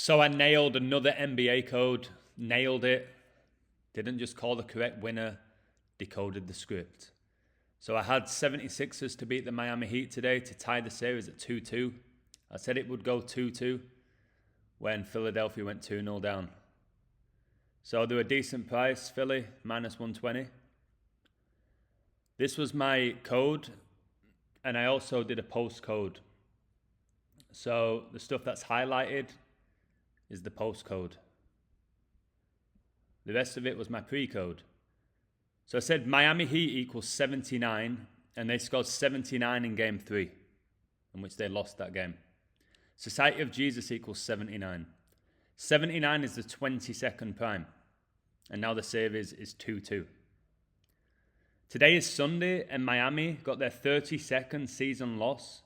So I nailed another NBA code, nailed it. Didn't just call the correct winner, decoded the script. So I had 76ers to beat the Miami Heat today to tie the series at 2-2. I said it would go 2-2 when Philadelphia went 2-0 down. So they were a decent price, Philly, minus 120. This was my code, and I also did a postcode. So the stuff that's highlighted is the postcode. The rest of it was my pre-code. So I said Miami Heat equals 79, and they scored 79 in game 3, in which they lost that game. Society of Jesus equals 79. 79 is the 22nd prime, and now the series is 2-2. Today is Sunday, and Miami got their 32nd season loss,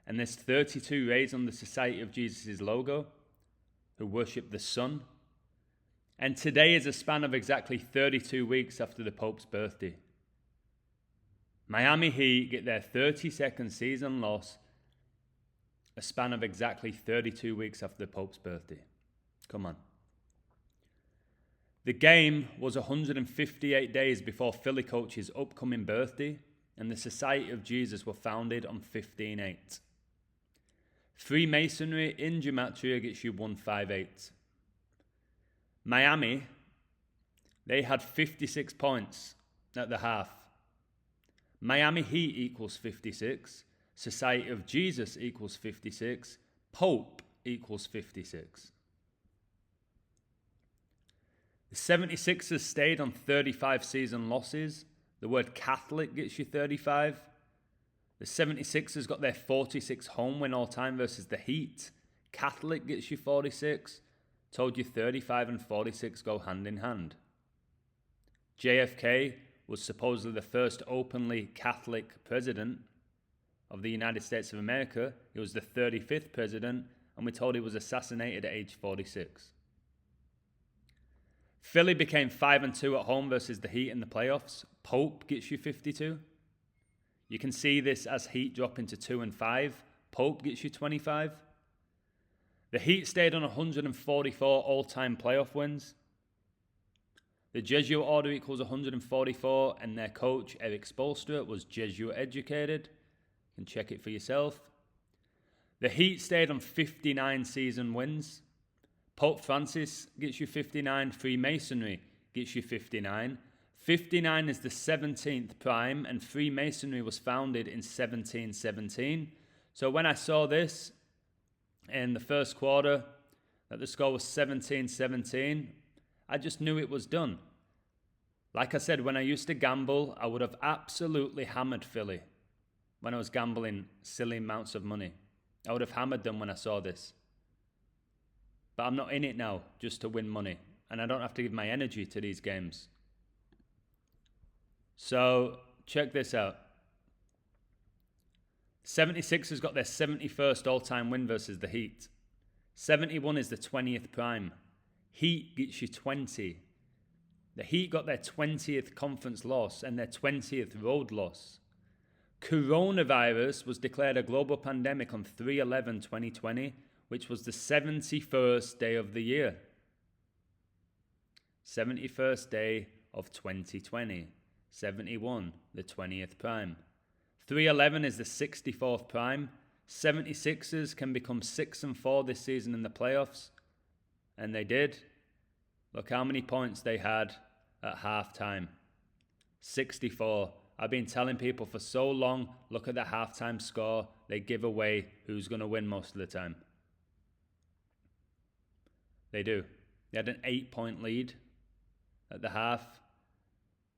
and there's 32 rays on the Society of Jesus' logo, who worship the sun. And today is a span of exactly 32 weeks after the Pope's birthday. Miami Heat get their 32nd season loss, a span of exactly 32 weeks after the Pope's birthday. Come on. The game was 158 days before Philly coach's upcoming birthday, and the Society of Jesus were founded on 15/8. Freemasonry in Gematria gets you 158. Miami, they had 56 points at the half. Miami Heat equals 56. Society of Jesus equals 56. Pope equals 56. The 76ers stayed on 35 season losses. The word Catholic gets you 35. The 76ers got their 46th home win all time versus the Heat. Catholic gets you 46. Told you 35 and 46 go hand in hand. JFK was supposedly the first openly Catholic president of the United States of America. He was the 35th president, and we're told he was assassinated at age 46. Philly became 5-2 at home versus the Heat in the playoffs. Pope gets you 52. You can see this as Heat drop into 2-5. Pope gets you 25. The Heat stayed on 144 all-time playoff wins. The Jesuit order equals 144, and their coach, Eric Spoelstra, was Jesuit educated. You can check it for yourself. The Heat stayed on 59 season wins. Pope Francis gets you 59. Freemasonry gets you 59. 59 is the 17th prime, and Freemasonry was founded in 1717. So when I saw this in the first quarter, that the score was 17-17, I just knew it was done. Like I said, when I used to gamble, I would have absolutely hammered Philly when I was gambling silly amounts of money. I would have hammered them when I saw this. But I'm not in it now just to win money, and I don't have to give my energy to these games. So check this out. 76ers got their 71st all-time win versus the Heat. 71 is the 20th prime. Heat gets you 20. The Heat got their 20th conference loss and their 20th road loss. Coronavirus was declared a global pandemic on 3/11/2020, which was the 71st day of the year. 71st day of 2020. 71, the 20th prime. 3/11 is the 64th prime. 76ers can become 6-4 this season in the playoffs. And they did. Look how many points they had at halftime. 64. I've been telling people for so long, look at the halftime score. They give away who's going to win most of the time. They do. They had an 8-point lead at the half.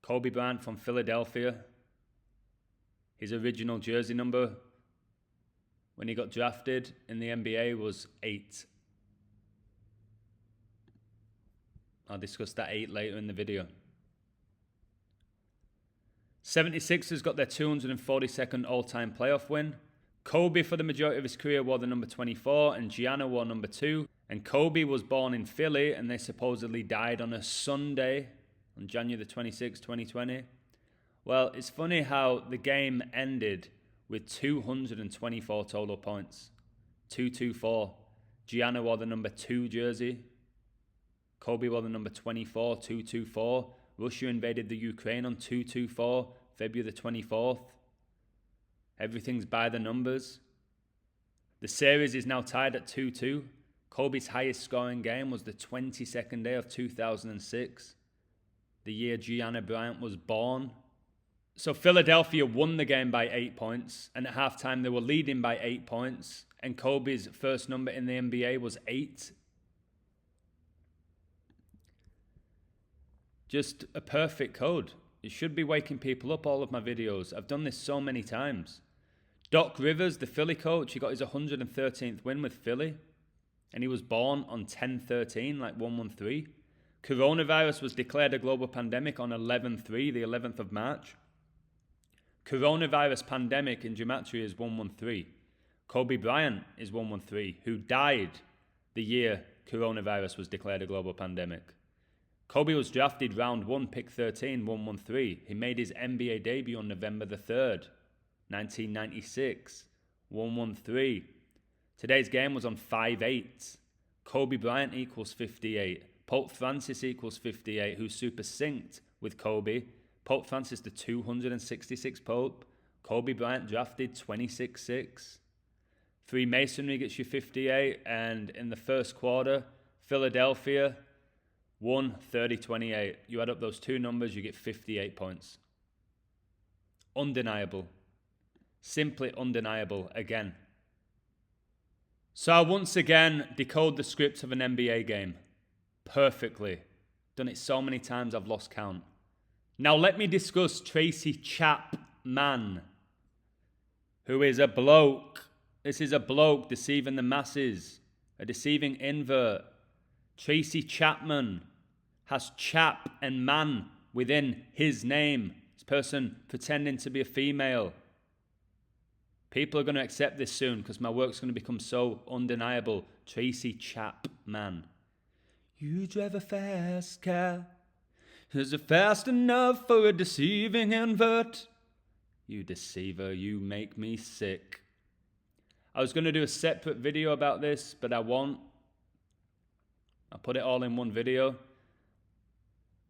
Kobe Bryant from Philadelphia. His original jersey number when he got drafted in the NBA was 8. I'll discuss that 8 later in the video. 76ers got their 242nd all-time playoff win. Kobe, for the majority of his career, wore the number 24, and Gianna wore number 2. And Kobe was born in Philly, and they supposedly died on a Sunday, on January the 26th, 2020. Well, it's funny how the game ended with 224 total points. 224. Gianna wore the number 2 jersey. Kobe wore the number 24, 224. Russia invaded the Ukraine on 224, February the 24th. Everything's by the numbers. The series is now tied at 2-2. Kobe's highest scoring game was the 22nd day of 2006, the year Gianna Bryant was born. So Philadelphia won the game by 8 points, and at halftime they were leading by 8 points, and Kobe's first number in the NBA was 8. Just a perfect code. It should be waking people up, all of my videos. I've done this so many times. Doc Rivers, the Philly coach, he got his 113th win with Philly, and he was born on 10/13, like 113. Coronavirus was declared a global pandemic on 11/3, the 11th of March. Coronavirus pandemic in gematria is 113. Kobe Bryant is 113, who died the year coronavirus was declared a global pandemic. Kobe was drafted round 1, pick 13, 113. He made his NBA debut on November the 3rd, 1996, 113. Today's game was on 5/8. Kobe Bryant equals 58. Pope Francis equals 58, who's super synced with Kobe. Pope Francis, the 266 Pope. Kobe Bryant drafted 26-6. Freemasonry gets you 58, and in the first quarter, Philadelphia won 30-28. You add up those two numbers, you get 58 points. Undeniable. Simply undeniable again. So I once again decode the script of an NBA game perfectly. Done it so many times I've lost count. Now let me discuss Tracy Chapman, who is a bloke. This is a bloke deceiving the masses, a deceiving invert. Tracy Chapman has chap and man within his name. This person pretending to be a female. People are going to accept this soon because my work's going to become so undeniable. Tracy Chapman. You drive a fast car. Is it fast enough for a deceiving invert? You deceiver, you make me sick. I was going to do a separate video about this, but I won't. I'll put it all in one video.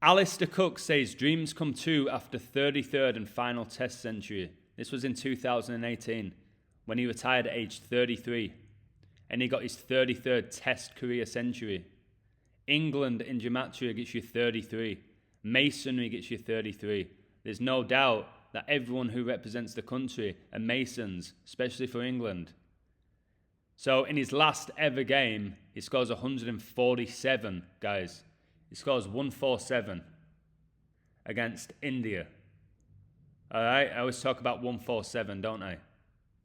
Alistair Cook says dreams come true after 33rd and final test century. This was in 2018 when he retired at age 33 and he got his 33rd test career century. England in gematria gets you 33. Masonry gets you 33. There's no doubt that everyone who represents the country are Masons, especially for England. So in his last ever game, he scores 147, guys. He scores 147 against India. All right, I always talk about 147, don't I?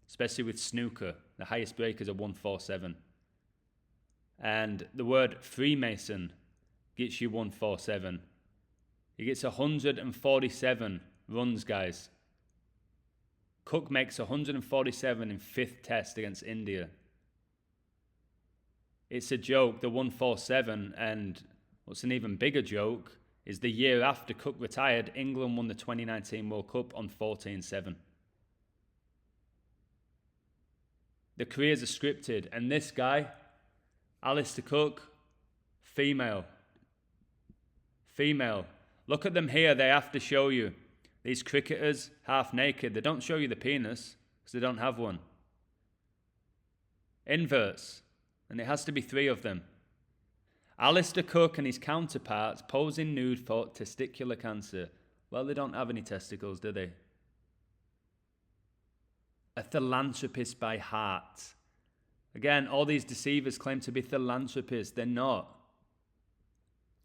Especially with snooker, the highest breakers are 147. And the word Freemason gets you 147. He gets 147 runs, guys. Cook makes 147 in 5th test against India. It's a joke, the 147, and what's an even bigger joke is the year after Cook retired, England won the 2019 World Cup on 14-7. The careers are scripted, and this guy, Alistair Cook, female. Female. Look at them here, they have to show you. These cricketers, half naked, they don't show you the penis, because they don't have one. Inverts. And it has to be 3 of them. Alistair Cook and his counterparts posing nude for testicular cancer. Well, they don't have any testicles, do they? A philanthropist by heart. Again, all these deceivers claim to be philanthropists. They're not.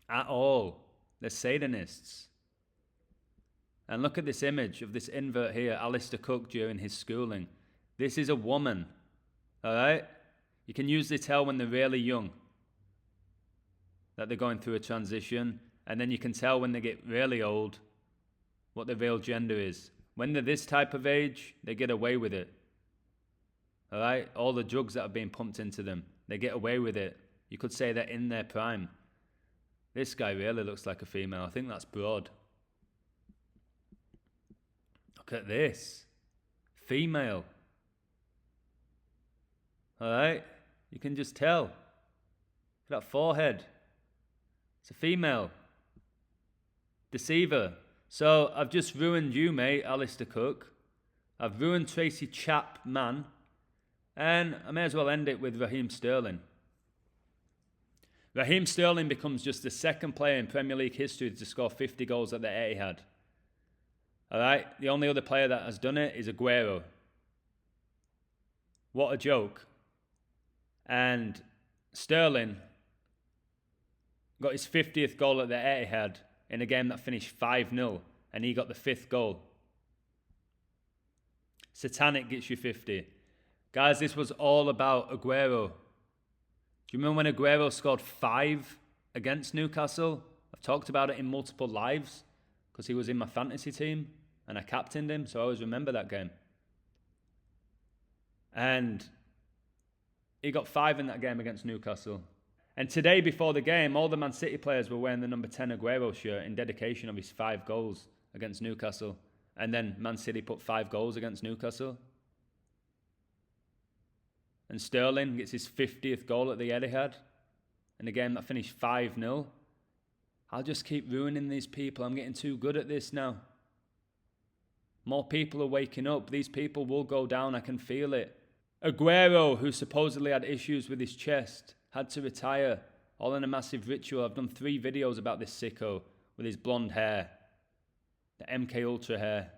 At all. They're Satanists. And look at this image of this invert here, Alistair Cook, during his schooling. This is a woman. Alright? You can usually tell when they're really young that they're going through a transition, and then you can tell when they get really old what their real gender is. When they're this type of age, they get away with it. All right? All the drugs that are being pumped into them, they get away with it. You could say they're in their prime. This guy really looks like a female. I think that's broad. Look at this. Female. All right? You can just tell. Look at that forehead. It's a female. Deceiver. So I've just ruined you, mate, Alistair Cook. I've ruined Tracy Chapman. And I may as well end it with Raheem Sterling. Raheem Sterling becomes just the second player in Premier League history to score 50 goals at the Etihad. Alright, the only other player that has done it is Aguero. What a joke. And Sterling got his 50th goal at the Etihad in a game that finished 5-0, and he got the 5th goal. Satanic gets you 50. Guys, this was all about Aguero. Do you remember when Aguero scored 5 against Newcastle? I've talked about it in multiple lives because he was in my fantasy team and I captained him, so I always remember that game. And he got 5 in that game against Newcastle. And today, before the game, all the Man City players were wearing the number 10 Aguero shirt in dedication of his 5 goals against Newcastle. And then Man City put 5 goals against Newcastle. And Sterling gets his 50th goal at the Etihad in a game that finished 5-0. I'll just keep ruining these people. I'm getting too good at this now. More people are waking up. These people will go down. I can feel it. Aguero, who supposedly had issues with his chest, had to retire, all in a massive ritual. I've done 3 videos about this sicko with his blonde hair. The MK Ultra hair.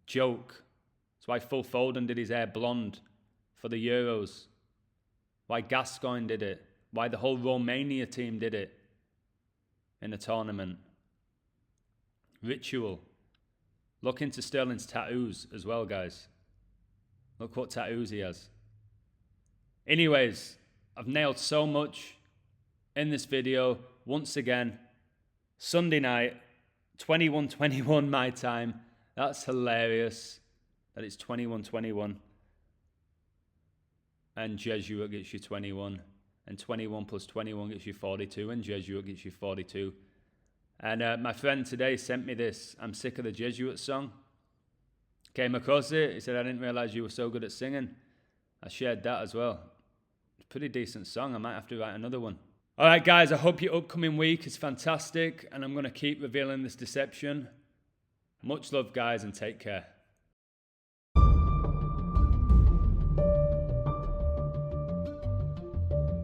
Joke. That's why Phil Foden did his hair blonde for the Euros. Why Gascoigne did it. Why the whole Romania team did it in the tournament. Ritual. Look into Sterling's tattoos as well, guys. Look what tattoos he has. Anyways, I've nailed so much in this video. Once again, Sunday night, 21:21 my time. That's hilarious. That it's 21:21. And Jesuit gets you 21. And 21 plus 21 gets you 42. And Jesuit gets you 42. And my friend today sent me this I'm Sick of the Jesuit song. Came across it. He said, I didn't realise you were so good at singing. I shared that as well. It's a pretty decent song. I might have to write another one. All right, guys, I hope your upcoming week is fantastic. And I'm going to keep revealing this deception. Much love, guys, and take care.